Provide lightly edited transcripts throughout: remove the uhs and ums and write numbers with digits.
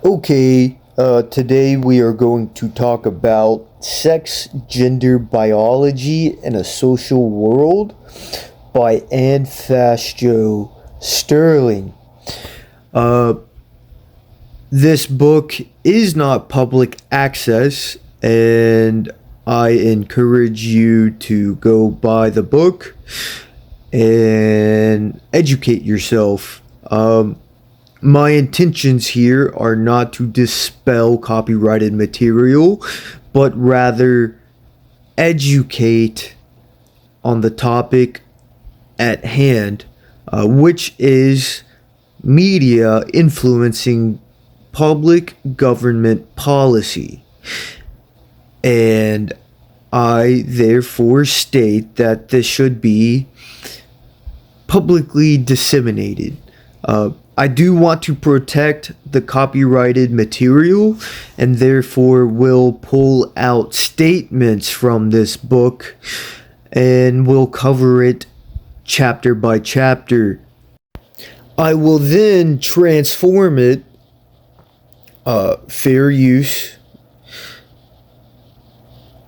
Okay, today we are going to talk about sex, gender, biology, in a social world by Anne Fausto Sterling. Uh, this book is not public access, and I encourage you to go buy the book and educate yourself. My intentions here are not to dispel copyrighted material, but rather educate on the topic at hand, which is media influencing public government policy. And I therefore state that this should be publicly disseminated. I do want to protect the copyrighted material and therefore will pull out statements from this book and will cover it chapter by chapter. I will then transform it, fair use,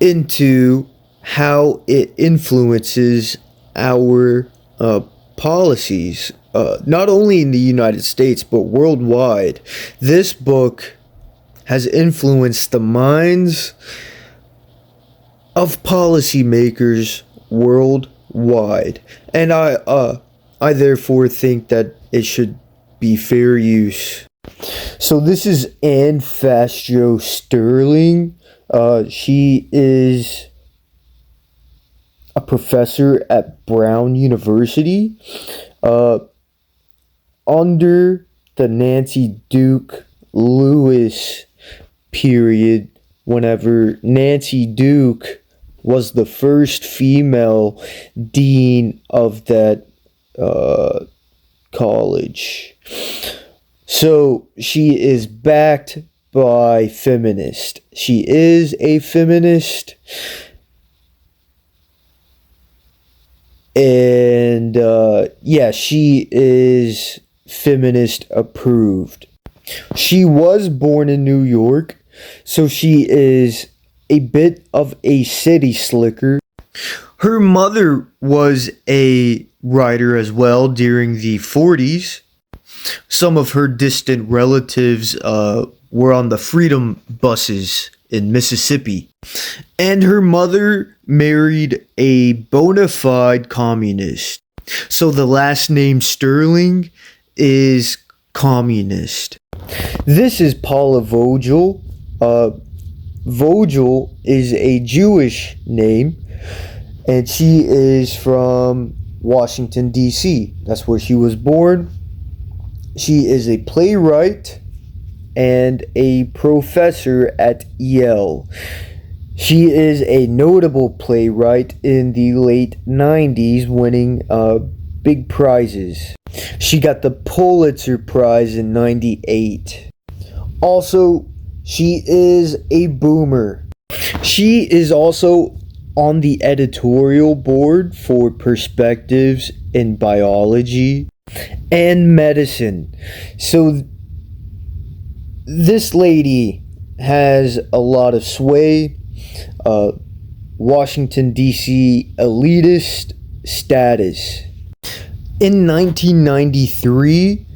into how it influences our policies, not only in the United States but worldwide. This book has influenced the minds of policymakers worldwide, and I therefore think that it should be fair use. So this is Anne Fausto Sterling. She is a professor at Brown University under the Nancy Duke Lewis period, whenever Nancy Duke was the first female dean of that college. So she is backed by feminists. She is a feminist. And she is feminist approved. She was born in New York, so she is a bit of a city slicker. Her mother was a writer as well during the 40s. Some of her distant relatives were on the freedom buses in Mississippi. And her mother married a bona fide communist. So the last name Sterling is communist. This is Paula Vogel. Vogel is a Jewish name, and she is from Washington, D.C. That's where she was born. She is a playwright and a professor at Yale. She is a notable playwright in the late 90s, winning big prizes. She got the Pulitzer Prize in 98. Also, she is a boomer. She is also on the editorial board for Perspectives in Biology and Medicine. So this lady has a lot of sway, Washington, D.C. elitist status. In 1993,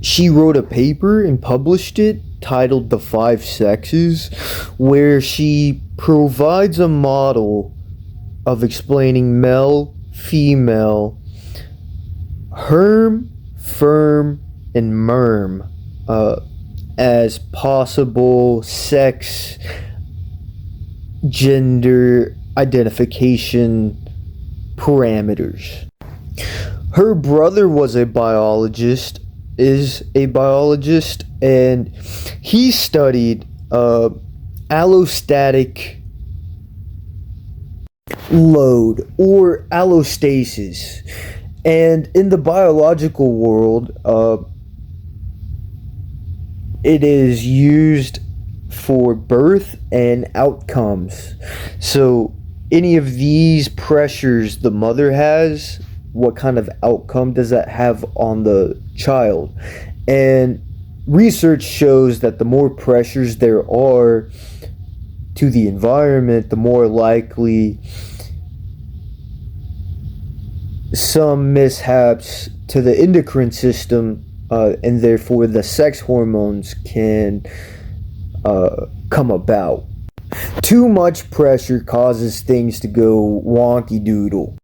she wrote a paper and published it titled The Five Sexes, where she provides a model of explaining male, female, herm, firm, and merm as possible sex, gender identification parameters. Her brother was a biologist, and he studied allostatic load or allostasis. And in the biological world, it is used for birth and outcomes. So any of these pressures the mother has, what kind of outcome does that have on the child? And research shows that the more pressures there are to the environment, the more likely some mishaps to the endocrine system, and therefore the sex hormones can come about. Too much pressure causes things to go wonky doodle.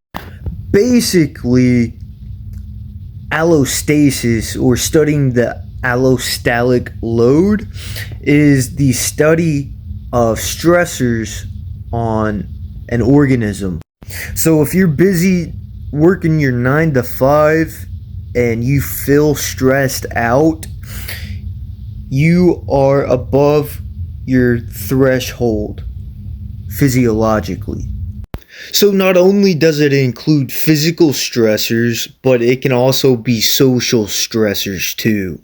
Basically, allostasis, or studying the allostalic load, is the study of stressors on an organism. So if you're busy working your 9 to 5 and you feel stressed out, you are above your threshold physiologically. So not only does it include physical stressors, but it can also be social stressors too.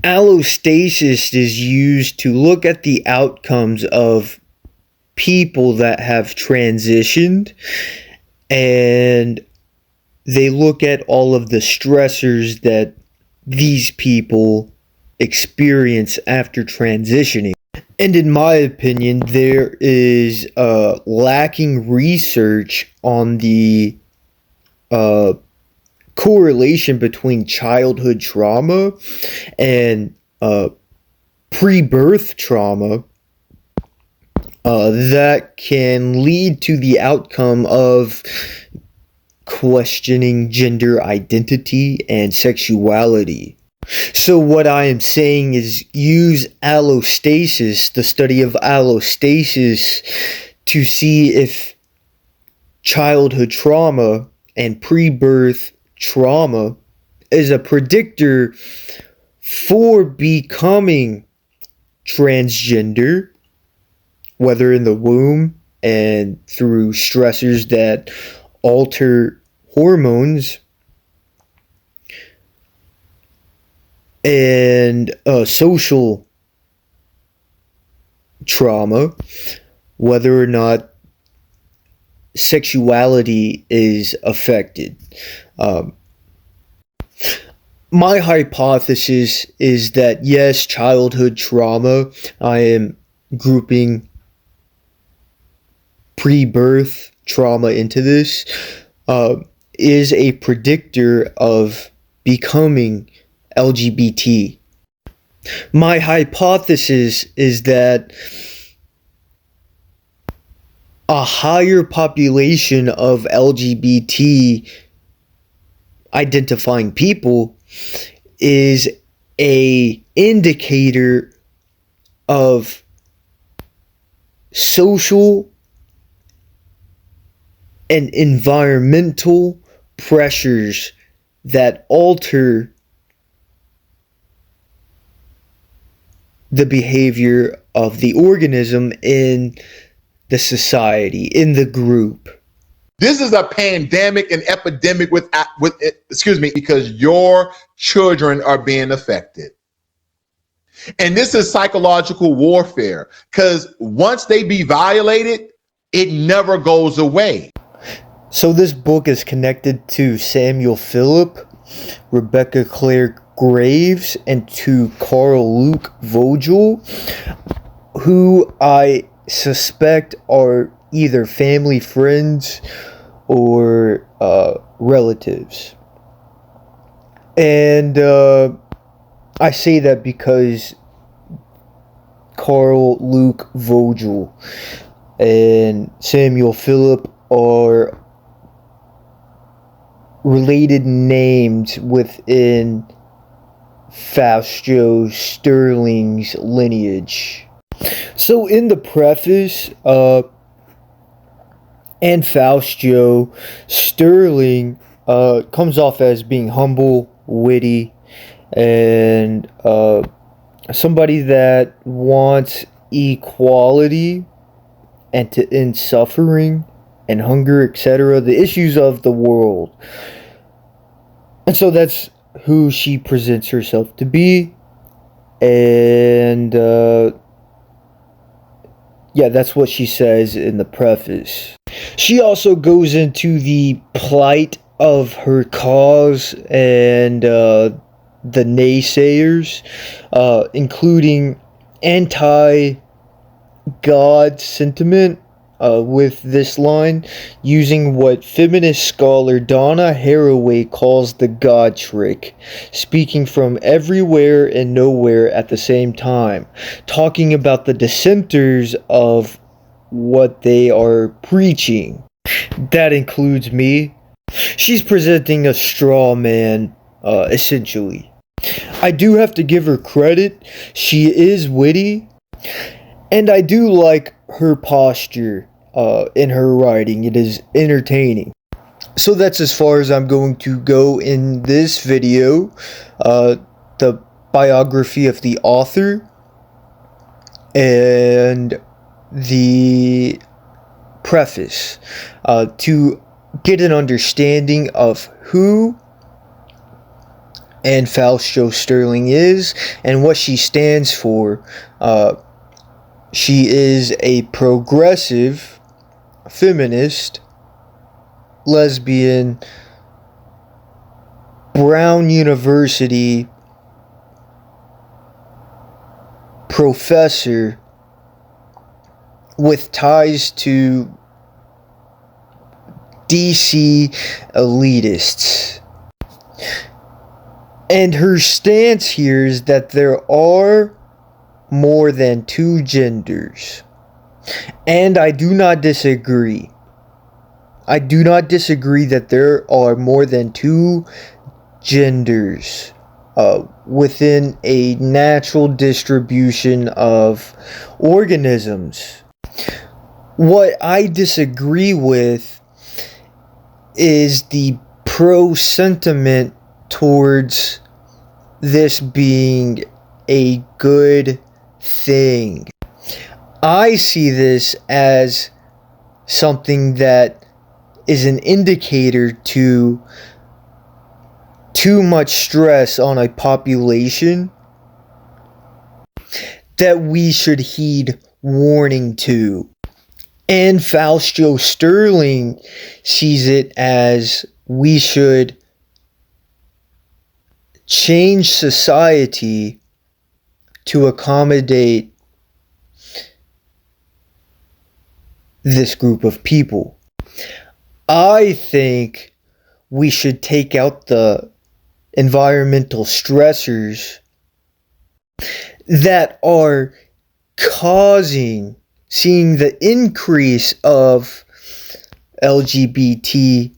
Allostasis is used to look at the outcomes of people that have transitioned, and they look at all of the stressors that these people experience after transitioning. And in my opinion, there is lacking research on the correlation between childhood trauma and pre-birth trauma that can lead to the outcome of questioning gender identity and sexuality. So what I am saying is use allostasis, the study of allostasis, to see if childhood trauma and pre-birth trauma is a predictor for becoming transgender, whether in the womb and through stressors that alter hormones, and social trauma, whether or not sexuality is affected. My hypothesis is that yes, childhood trauma, I am grouping pre-birth trauma into this, is a predictor of becoming LGBT. My hypothesis is that a higher population of LGBT identifying people is a indicator of social and environmental pressures that alter the behavior of the organism in the society, in the group. This is a pandemic and epidemic because your children are being affected. And this is psychological warfare, because once they be violated, it never goes away. So this book is connected to Samuel Philip, Rebecca Claire Graves, and to Carl Luke Vogel, who I suspect are either family friends or relatives. And I say that because Carl Luke Vogel and Samuel Philip are related names within Fausto Sterling's lineage. So in the preface, Anne Fausto Sterling comes off as being humble, witty, and somebody that wants equality and to end suffering and hunger, etc., the issues of the world. And so that's who she presents herself to be. And yeah, that's what she says in the preface. She also goes into the plight of her cause and the naysayers, including anti-God sentiment with this line, using what feminist scholar Donna Haraway calls the God trick, speaking from everywhere and nowhere at the same time, talking about the dissenters of what they are preaching. That includes me. She's presenting a straw man, essentially. I do have to give her credit. She is witty, and I do like her posture in her writing. It is entertaining. So that's as far as I'm going to go in this video. The biography of the author and the preface to get an understanding of who Anne Fausto Sterling is and what she stands for. She is a progressive, feminist, lesbian, Brown University professor with ties to DC elitists. And her stance here is that there are more than two genders. And I do not disagree. I do not disagree that there are more than two genders within a natural distribution of organisms. What I disagree with is the pro-sentiment towards this being a good thing. I see this as something that is an indicator to too much stress on a population that we should heed warning to. And Fausto Sterling sees it as we should change society to accommodate this group of people. I think we should take out the environmental stressors that are seeing the increase of LGBTQIA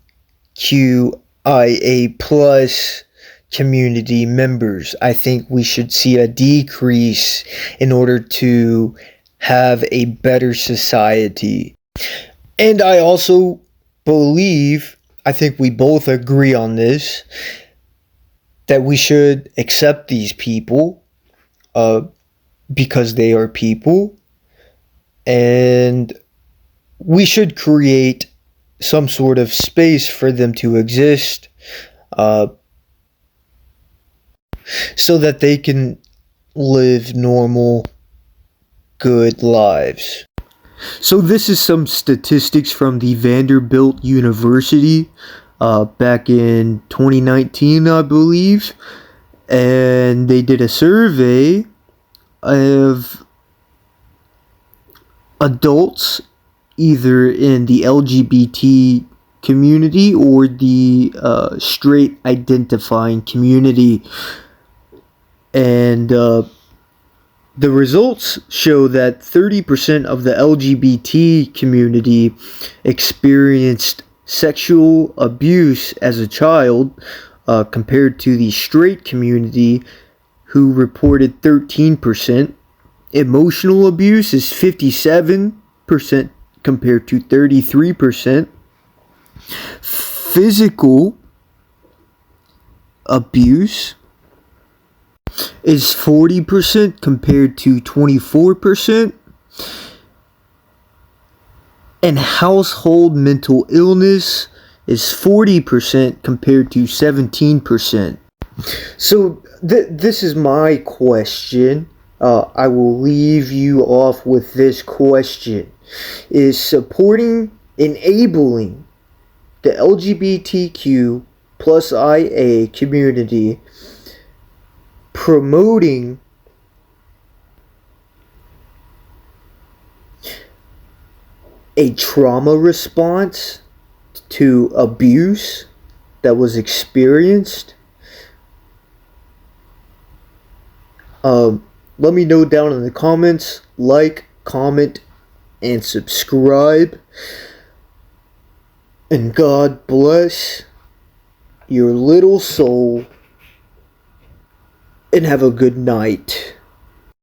plus community members. I think we should see a decrease in order to have a better society. And I also believe, I think we both agree on this, that we should accept these people because they are people, and we should create some sort of space for them to exist so that they can live normal, good lives. So this is some statistics from the Vanderbilt University back in 2019, I believe. And they did a survey of adults either in the LGBT community or the straight identifying community. And the results show that 30% of the LGBT community experienced sexual abuse as a child, compared to the straight community, who reported 13%. Emotional abuse is 57% compared to 33%. Physical abuse is 40% compared to 24%. And household mental illness is 40% compared to 17%. So this is my question. I will leave you off with this question. Is enabling the LGBTQ plus IA community promoting a trauma response to abuse that was experienced. Let me know down in the comments. Like, comment, and subscribe. And God bless your little soul. And have a good night.